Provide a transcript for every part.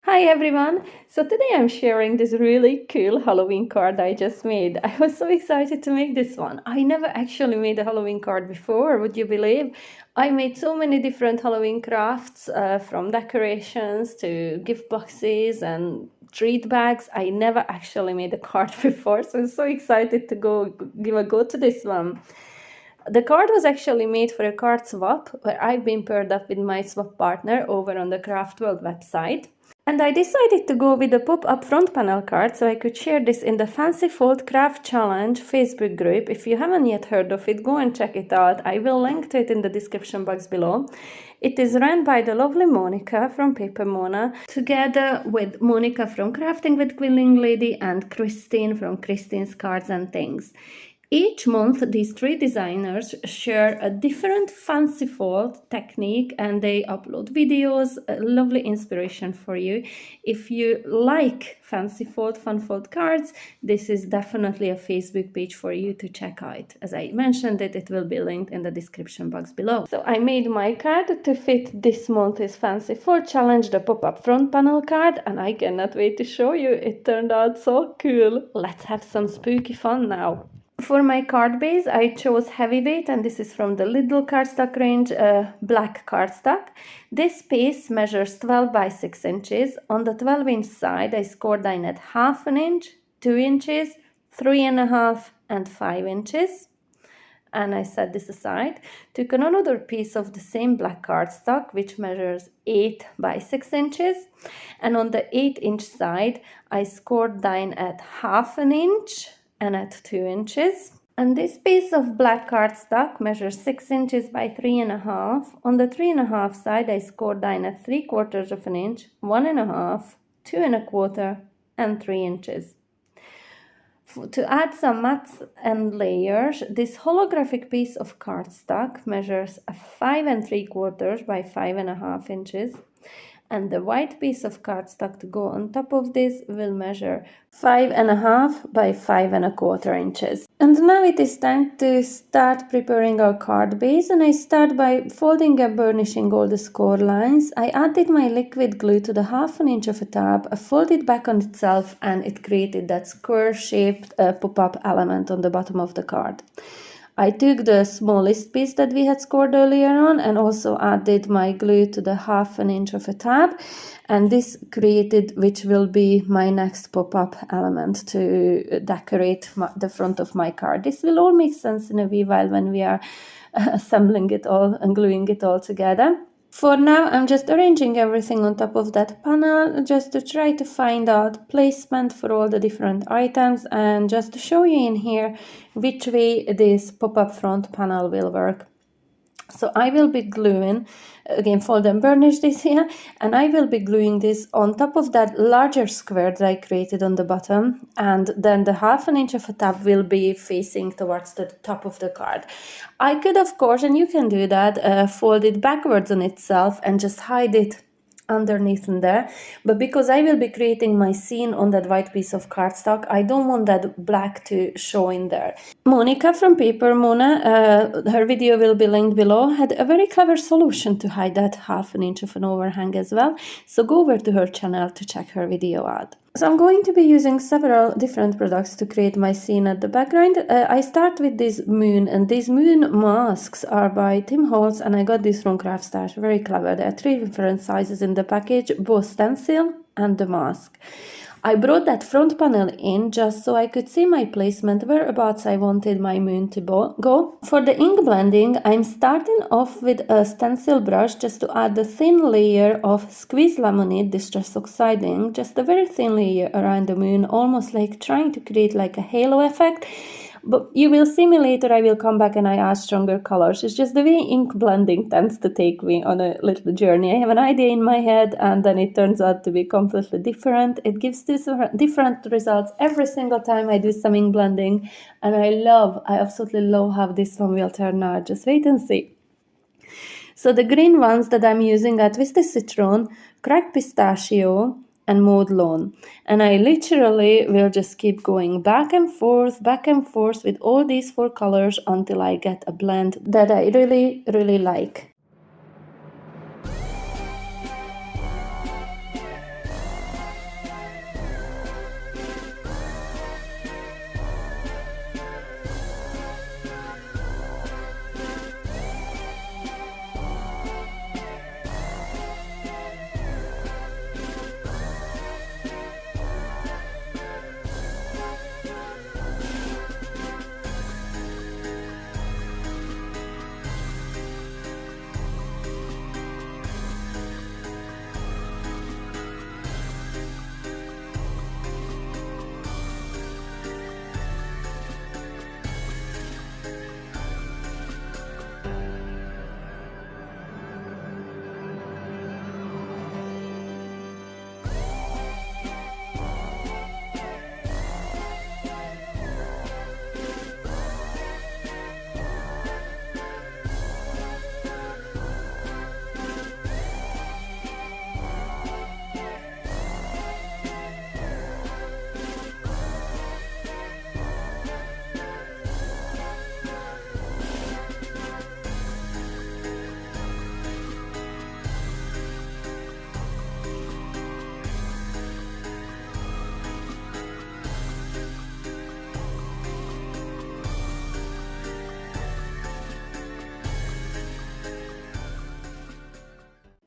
Hi everyone! So today I'm sharing this really cool Halloween card I just made. I was so excited to make this one. I never actually made a Halloween card before, would you believe? I made so many different Halloween crafts, from decorations to gift boxes and treat bags. I never actually made a card before, so I'm so excited to give a go to this one. The card was actually made for a card swap where I've been paired up with my swap partner over on the Craft World website. And I decided to go with the pop-up front panel card so I could share this in the Fancy Fold Craft Challenge Facebook group. If you haven't yet heard of it, go and check it out. I will link to it in the description box below. It is run by the lovely Monica from Paper Mona, together with Monica from Crafting with Quilling Lady and Christine from Christine's Cards and Things. Each month, these three designers share a different fancy fold technique and they upload videos, a lovely inspiration for you. If you like fancy fold, fun fold cards, this is definitely a Facebook page for you to check out. As I mentioned it will be linked in the description box below. So I made my card to fit this month's Fancy Fold Challenge, the pop-up front panel card, and I cannot wait to show you. It turned out so cool. Let's have some spooky fun now. For my card base, I chose heavyweight, and this is from the Lidl cardstock range, black cardstock. This piece measures 12 by 6 inches. On the 12-inch side, I scored in at half an inch, 2 inches, 3.5, and 5 inches. And I set this aside. Took another piece of the same black cardstock, which measures 8 by 6 inches. And on the 8-inch side, I scored in at half an inch and at 2 inches. And this piece of black cardstock measures 6 inches by 3.5. On the 3.5 side, I scored in at 3/4 of an inch, 1.5, 2.25, and 3 inches. To add some mats and layers, this holographic piece of cardstock measures 5 3/4 by 5.5 inches. And the white piece of cardstock to go on top of this will measure 5.5 by 5.25 inches. And now it is time to start preparing our card base, and I start by folding and burnishing all the score lines. I added my liquid glue to the half an inch of a tab, I folded back on itself, and it created that square-shaped pop-up element on the bottom of the card. I took the smallest piece that we had scored earlier on and also added my glue to the half an inch of a tab, and this created which will be my next pop-up element to decorate the front of my card. This will all make sense in a wee while when we are assembling it all and gluing it all together. For now, I'm just arranging everything on top of that panel just to try to find out placement for all the different items and just to show you in here which way this pop-up front panel will work. So I will be gluing, again fold and burnish this here, and I will be gluing this on top of that larger square that I created on the bottom, and then the half an inch of a tab will be facing towards the top of the card. I could, of course, and you can do that, fold it backwards on itself and just hide it underneath in there, but because I will be creating my scene on that white piece of cardstock, I don't want that black to show in there. Monica from Paper Mona, her video will be linked below, had a very clever solution to hide that half an inch of an overhang as well, so go over to her channel to check her video out. So I'm going to be using several different products to create my scene at the background. I start with this moon, and these moon masks are by Tim Holtz, and I got this from Craft Stash. Very clever. There are 3 different sizes in the package, both stencil and the mask. I brought that front panel in just so I could see my placement whereabouts I wanted my moon to go. For the ink blending, I'm starting off with a stencil brush just to add a thin layer of squeezed lemonade distress oxiding, just a very thin layer around the moon, almost like trying to create like a halo effect. But you will see me later, I will come back and I add stronger colors. It's just the way ink blending tends to take me on a little journey. I have an idea in my head and then it turns out to be completely different. It gives different results every single time I do some ink blending. And I absolutely love how this one will turn out. Just wait and see. So the green ones that I'm using are Twisted Citron, Cracked Pistachio, and Mowed Lawn. And I literally will just keep going back and forth with all these 4 colors until I get a blend that I really, really like.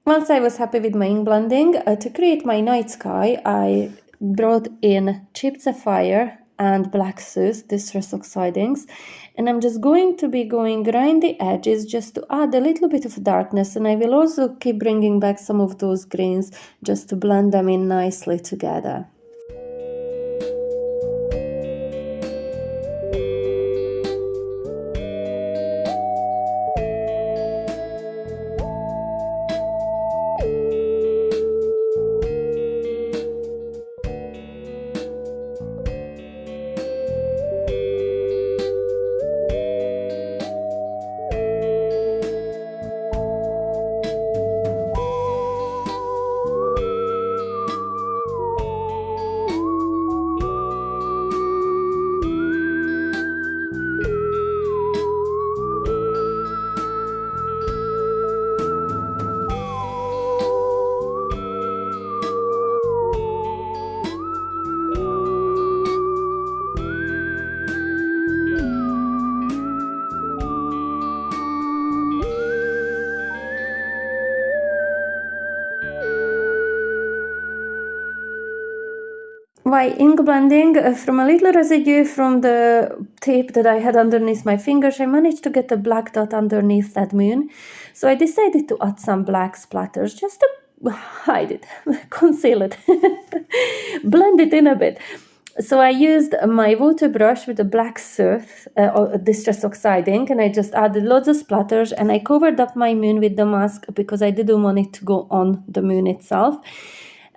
Once I was happy with my ink blending, to create my night sky, I brought in chipped sapphire and black soot, distress oxidings, and I'm just going to be going around the edges just to add a little bit of darkness, and I will also keep bringing back some of those greens just to blend them in nicely together. By ink blending, from a little residue from the tape that I had underneath my fingers, I managed to get a black dot underneath that moon. So I decided to add some black splatters just to hide it, conceal it, blend it in a bit. So I used my water brush with a black soot, distress oxiding, and I just added loads of splatters, and I covered up my moon with the mask because I didn't want it to go on the moon itself.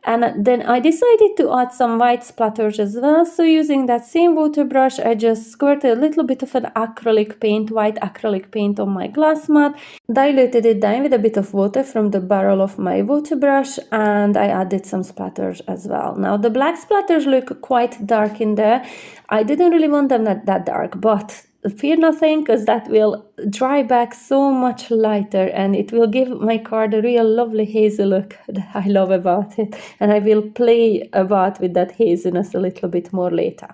And then I decided to add some white splatters as well. So using that same water brush, I just squirted a little bit of an acrylic paint, white acrylic paint on my glass mat, diluted it down with a bit of water from the barrel of my water brush, and I added some splatters as well. Now the black splatters look quite dark in there. I didn't really want them that dark, but fear nothing, because that will dry back so much lighter and it will give my card a real lovely hazy look that I love about it, and I will play about with that haziness a little bit more later.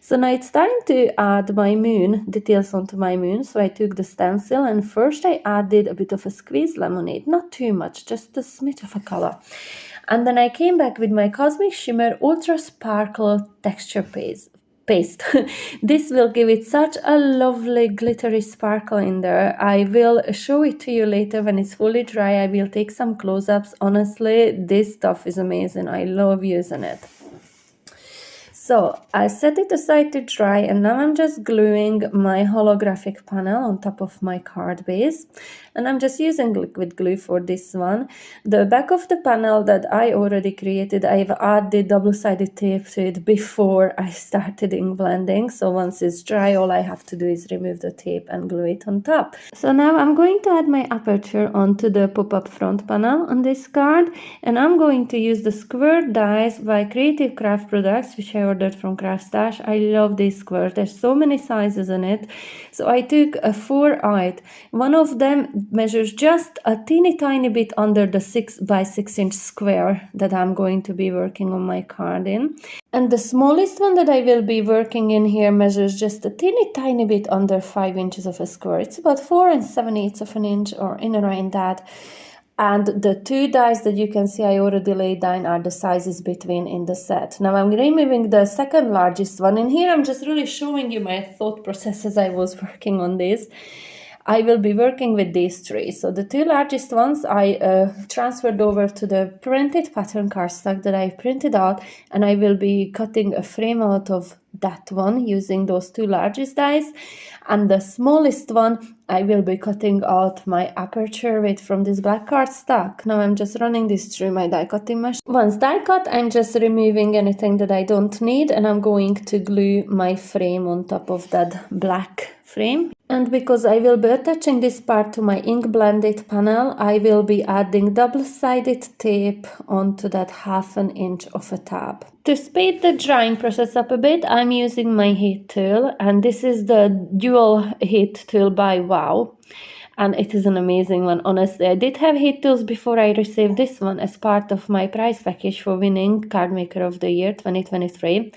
So now it's time to add my moon details onto my moon. So I took the stencil and first I added a bit of a squeezed lemonade, not too much, just a smidge of a color. And then I came back with my Cosmic Shimmer Ultra Sparkle Texture Paste. This will give it such a lovely glittery sparkle in there. I will show it to you later when it's fully dry. I will take some close-ups. Honestly, this stuff is amazing. I love using it. So I set it aside to dry, and now I'm just gluing my holographic panel on top of my card base, and I'm just using liquid glue for this one. The back of the panel that I already created, I've added double-sided tape to it before I started ink blending, so once it's dry all I have to do is remove the tape and glue it on top. So now I'm going to add my aperture onto the pop-up front panel on this card, and I'm going to use the squirt dies by Creative Craft Products, which I ordered from Craft Stash. I love this squirt. There's so many sizes in it. So I took a 4/8. One of them measures just a teeny tiny bit under the 6x6 inch square that I'm going to be working on my card in. And the smallest one that I will be working in here measures just a teeny tiny bit under 5 inches of a square. It's about 4 7/8 of an inch or in around that. And the two dies that you can see I already laid down are the sizes between in the set. Now I'm removing the second largest one, and here I'm just really showing you my thought process as I was working on this. I will be working with these three. So the two largest ones I transferred over to the printed pattern cardstock that I printed out, and I will be cutting a frame out of that one using those two largest dies. And the smallest one I will be cutting out my aperture with from this black cardstock. Now I'm just running this through my die cutting machine. Once die cut, I'm just removing anything that I don't need, and I'm going to glue my frame on top of that black frame. And because I will be attaching this part to my ink blended panel, I will be adding double-sided tape onto that 1/2 inch of a tab. To speed the drying process up a bit, I'm using my heat tool, and this is the dual heat tool by Wow. And it is an amazing one, honestly. I did have heat tools before I received this one as part of my prize package for winning Card Maker of the Year 2023.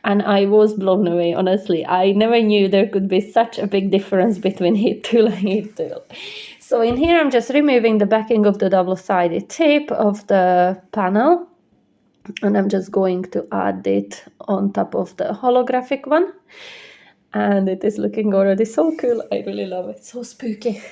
And I was blown away, honestly. I never knew there could be such a big difference between heat tool and heat tool. So in here I'm just removing the backing of the double-sided tape of the panel, and I'm just going to add it on top of the holographic one. And it is looking already so cool. I really love it. So spooky.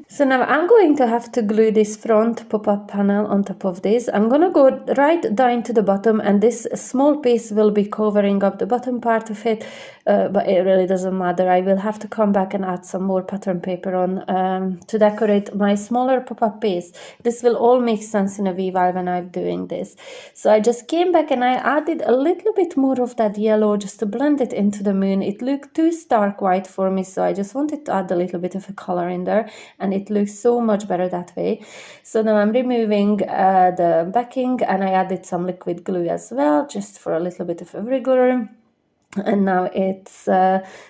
So now I'm going to have to glue this front pop-up panel on top of this. I'm gonna go right down to the bottom, and this small piece will be covering up the bottom part of it, but it really doesn't matter. I will have to come back and add some more pattern paper on to decorate my smaller pop-up piece. This will all make sense in a wee while when I'm doing this. So I just came back and I added a little bit more of that yellow just to blend it into the moon. It looked too stark white for me, so I just wanted to add a little bit of a color in there, and it looks so much better that way. So now I'm removing the backing, and I added some liquid glue as well, just for a little bit of a wriggle. And now it's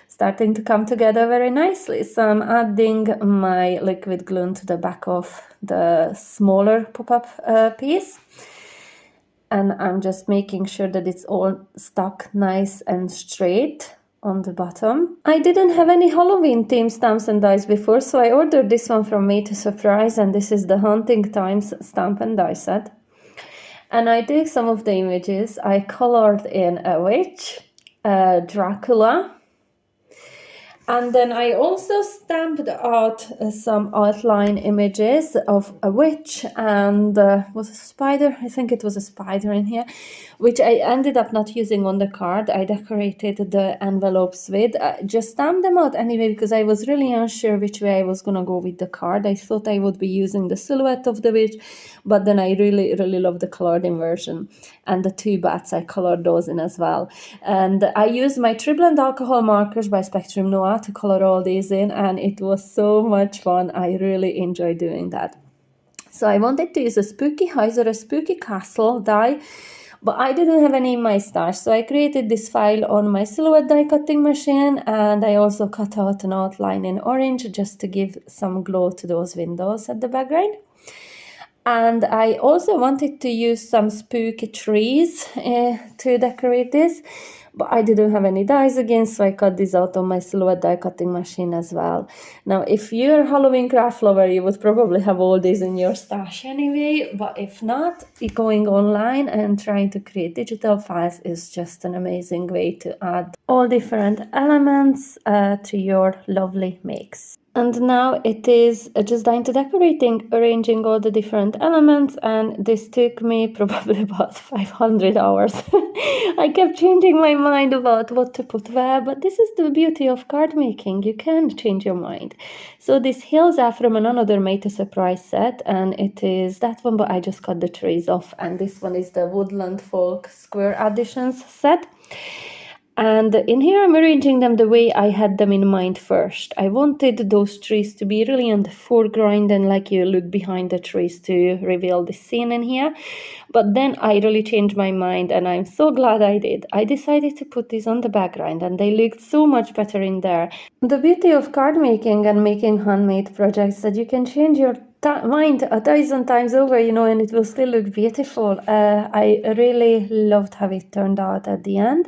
starting to come together very nicely. So I'm adding my liquid glue to the back of the smaller pop-up piece. And I'm just making sure that it's all stuck nice and straight on the bottom. I didn't have any Halloween themed stamps and dies before, so I ordered this one from Made to Surprise, and this is the Haunting Times stamp and die set. And I did some of the images. I colored in a witch, Dracula, and then I also stamped out some outline images of a witch and was a spider. I think it was a spider in here, which I ended up not using on the card. I decorated the envelopes with. I just stamped them out anyway because I was really unsure which way I was going to go with the card. I thought I would be using the silhouette of the witch, but then I really, really love the colored in version. And the two bats, I colored those in as well. And I used my Triblend alcohol markers by Spectrum Noir to color all these in, and it was so much fun. I really enjoyed doing that. So I wanted to use a spooky house or a spooky castle die, but I didn't have any in my stash. So I created this file on my silhouette die cutting machine, and I also cut out an outline in orange just to give some glow to those windows at the background. And I also wanted to use some spooky trees to decorate this, but I didn't have any dies again, so I cut this out on my silhouette die cutting machine as well. Now, if you're a Halloween craft lover, you would probably have all these in your stash anyway, but if not, going online and trying to create digital files is just an amazing way to add all different elements to your lovely makes. And now it is just down to decorating, arranging all the different elements, and this took me probably about 500 hours. I kept changing my mind about what to put where, but this is the beauty of card making. You can change your mind. So these hills are from another Made to Surprise set, and it is that one, but I just cut the trees off, and this one is the Woodland Folk Square Additions set. And in here I'm arranging them the way I had them in mind first. I wanted those trees to be really on the foreground and like you look behind the trees to reveal the scene in here. But then I really changed my mind, and I'm so glad I did. I decided to put these on the background, and they looked so much better in there. The beauty of card making and making handmade projects is that you can change your mind 1,000 times over, and it will still look beautiful. I really loved how it turned out at the end.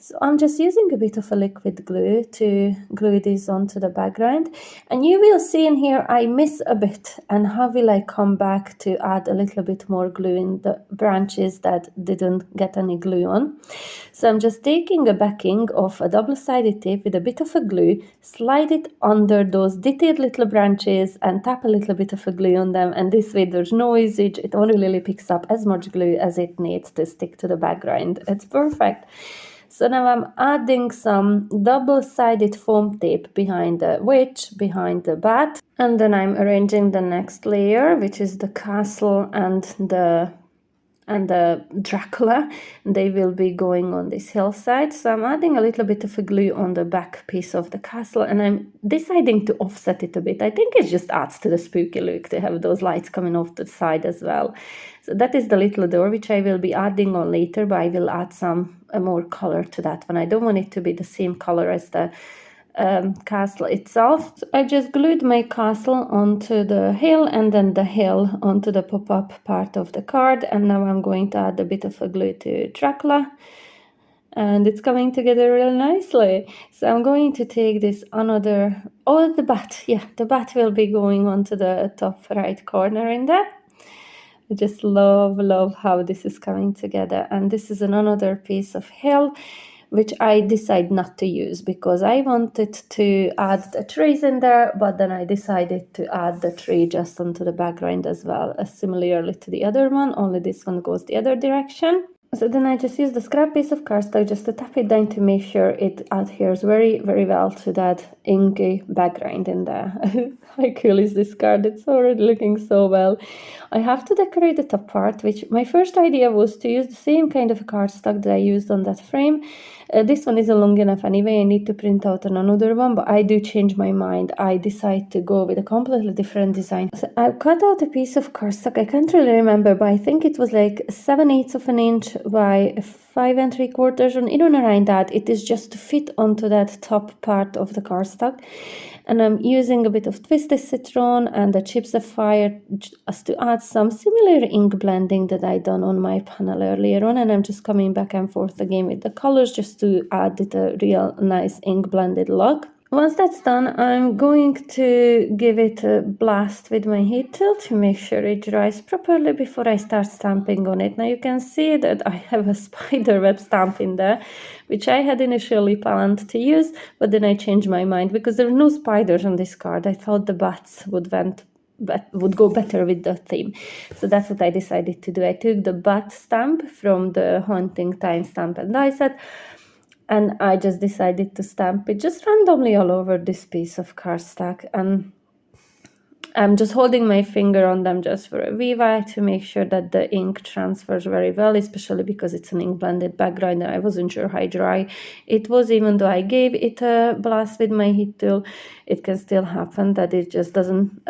So I'm just using a bit of a liquid glue to glue this onto the background. And you will see in here I miss a bit, and how will I come back to add a little bit more glue in the branches that didn't get any glue on. So I'm just taking a backing of a double-sided tape with a bit of a glue, slide it under those detailed little branches and tap a little bit of a glue on them. And this way there's no usage. It only really picks up as much glue as it needs to stick to the background. It's perfect. So now I'm adding some double-sided foam tape behind the witch, behind the bat, and then I'm arranging the next layer, which is the castle and the Dracula. They will be going on this hillside. So I'm adding a little bit of a glue on the back piece of the castle, and I'm deciding to offset it a bit. I think it just adds to the spooky look to have those lights coming off the side as well. So that is the little door, which I will be adding on later, but I will add some more color to that one. I don't want it to be the same color as the castle itself. So I just glued my castle onto the hill and then the hill onto the pop-up part of the card, and now I'm going to add a bit of a glue to Dracula. and it's coming together real nicely. So I'm going to take this another, oh, the bat, yeah, the bat will be going onto the top right corner in there. I just love how this is coming together. And this is another piece of hill which I decide not to use because I wanted to add the trees in there, but then I decided to add the tree just onto the background as well, similarly to the other one, only this one goes the other direction. So then I just use the scrap piece of cardstock just to tap it down to make sure it adheres very well to that inky background in there. How cool is this card? It's already looking so well. I have to decorate the top part, which my first idea was to use the same kind of cardstock that I used on that frame. This one isn't long enough anyway, I need to print out another one, but I do change my mind. I decide to go with a completely different design. So I've cut out a piece of cardstock, I can't really remember, but I think it was like 7/8 of an inch by 5 3/4, and in and around that. It is just to fit onto that top part of the cardstock. And I'm using a bit of twisted citron and the chips of fire just to add some similar ink blending that I done on my panel earlier on, and I'm just coming back and forth again with the colors just to add it a real nice ink blended look. Once that's done, I'm going to give it a blast with my heat tool to make sure it dries properly before I start stamping on it. Now you can see that I have a spider web stamp in there, which I had initially planned to use, but then I changed my mind because there are no spiders on this card. I thought the bats would go better with the theme. So that's what I decided to do. I took the bat stamp from the Haunting Time stamp and die set, and I just decided to stamp it just randomly all over this piece of cardstock, and I'm just holding my finger on them just for a wee while to make sure that the ink transfers very well, especially because it's an ink blended background and I wasn't sure how dry it was. Even though I gave it a blast with my heat tool, it can still happen that it just doesn't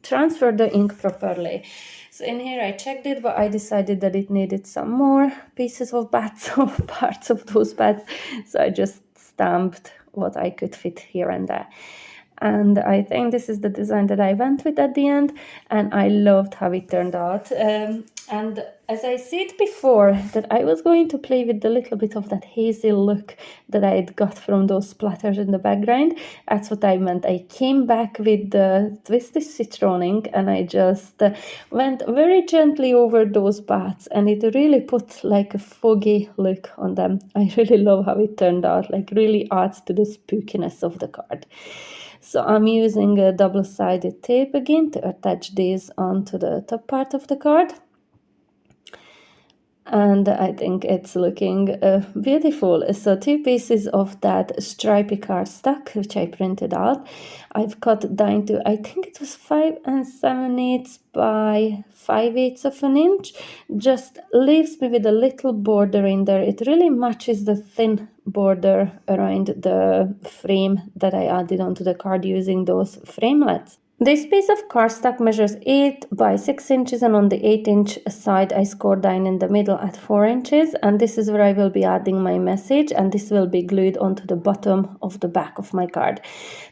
transfer the ink properly. So in here I checked it, but I decided that it needed some more pieces of bats or parts of those bats. So I just stamped what I could fit here and there. And I think this is the design that I went with at the end, and I loved how it turned out. And as I said before, that I was going to play with a little bit of that hazy look that I had got from those splatters in the background. That's what I meant. I came back with the twisted citron ink and I just went very gently over those bats, and it really put like a foggy look on them. I really love how it turned out, like really adds to the spookiness of the card. So I'm using a double-sided tape again to attach these onto the top part of the card. And I think it's looking beautiful. So 2 pieces of that stripy cardstock, which I printed out, I've cut down to, I think it was 5 7/8 by 5/8 of an inch. Just leaves me with a little border in there. It really matches the thin border around the frame that I added onto the card using those framelets. This piece of cardstock measures 8 by 6 inches, and on the 8-inch side I scored down in the middle at 4 inches, and this is where I will be adding my message, and this will be glued onto the bottom of the back of my card.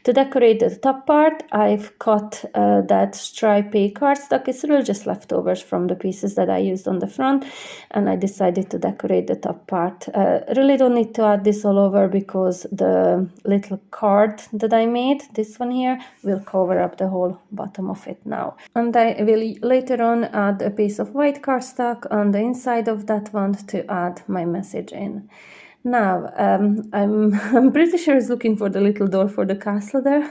To decorate the top part, I've cut that stripy cardstock. It's really just leftovers from the pieces that I used on the front, and I decided to decorate the top part. Really don't need to add this all over because the little card that I made, this one here, will cover up the whole bottom of it now. And I will later on add a piece of white cardstock on the inside of that one to add my message in. Now, I'm pretty sure it's looking for the little door for the castle there.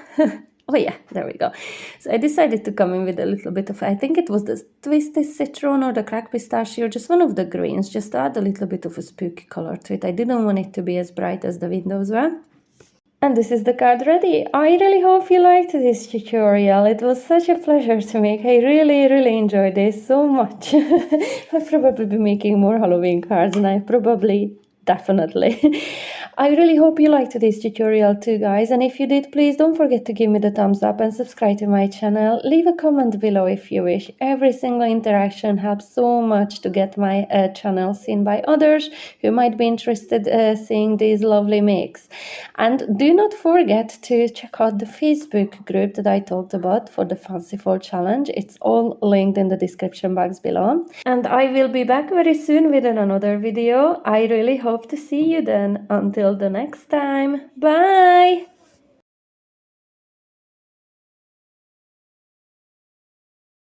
Oh yeah, there we go. So I decided to come in with a little bit of, I think it was the twisted citron or the cracked pistachio, just one of the greens, just to add a little bit of a spooky color to it. I didn't want it to be as bright as the windows were. And this is the card ready. I really hope you liked this tutorial. It was such a pleasure to make. I really enjoyed this so much. I'll probably be making more Halloween cards, and I definitely. I really hope you liked this tutorial too, guys, and if you did, please don't forget to give me the thumbs up and subscribe to my channel. Leave a comment below if you wish. Every single interaction helps so much to get my channel seen by others who might be interested seeing these lovely makes. And do not forget to check out the Facebook group that I talked about for the Fanciful Challenge. It's all linked in the description box below. And I will be back very soon with another video. I really hope to see you then. Until the next time. Bye!